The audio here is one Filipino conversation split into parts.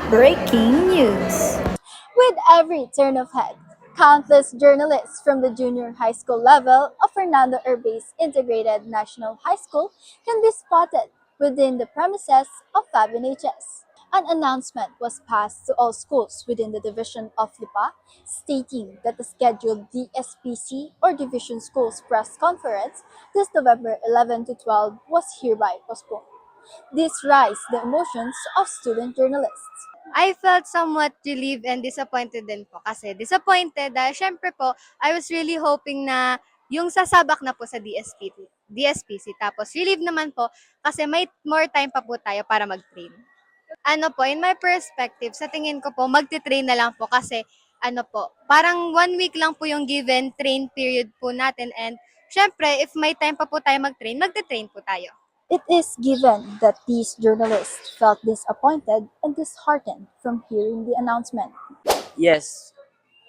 Breaking news. With every turn of head, countless journalists from the junior high school level of Fernando Urbez Integrated National High School can be spotted within the premises of Fabinhs. An announcement was passed to all schools within the division of Lipa, stating that the scheduled DSPC or Division Schools press conference this November 11 to 12 was hereby postponed. This raised the emotions of student journalists. I felt somewhat relieved and disappointed din po. Kasi disappointed dahil syempre po, I was really hoping na yung sasabak na po sa DSPC. Tapos relieved naman po kasi may more time pa po tayo para mag-train. Ano po, in my perspective, sa tingin ko po, magti-train na lang po kasi ano po, parang 1 week lang po yung given train period po natin and syempre, if may time pa po tayo mag-train, magti-train po tayo. It is given that these journalists felt disappointed and disheartened from hearing the announcement. Yes,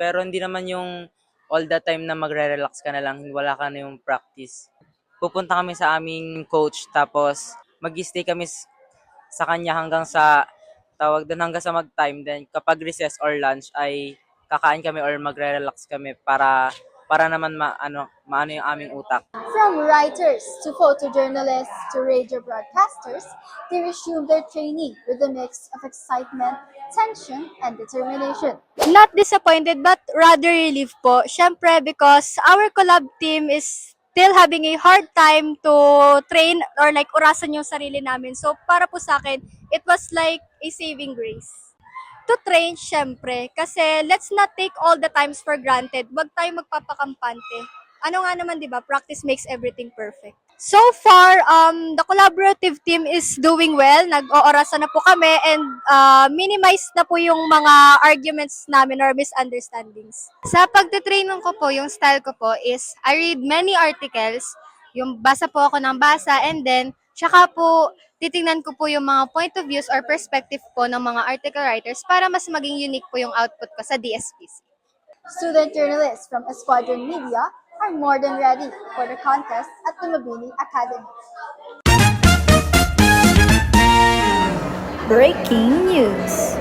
pero hindi naman yung all the time na magre-relax ka na lang, wala ka na yung practice. Pupunta kami sa aming coach tapos mag-stay kami sa kanya hanggang sa tawag doon hanggang sa mag-time. Then kapag recess or lunch ay kakain kami or magre-relax kami para naman maano yung aming utak. From writers to photojournalists to radio broadcasters, they resumed their training with a mix of excitement, tension, and determination. Not disappointed but rather relieved po. Syempre because our collab team is still having a hard time to train or like orasan yung sarili namin. So para po sa akin, it was like a saving grace. To train, syempre, kasi let's not take all the times for granted. Huwag tayo magpapakampante. Ano nga naman, di ba? Practice makes everything perfect. So far, the collaborative team is doing well. Nag-oorasan na po kami and minimize na po yung mga arguments namin or misunderstandings. Sa pagtitraining ko po, yung style ko po is I read many articles. Yung basa po ako ng basa and then, tsaka po, titingnan ko po yung mga point of views or perspective po ng mga article writers para mas maging unique po yung output ko sa DSPC. Student journalists from Esquadron Media are more than ready for the contest at the Mabini Academy. Breaking news.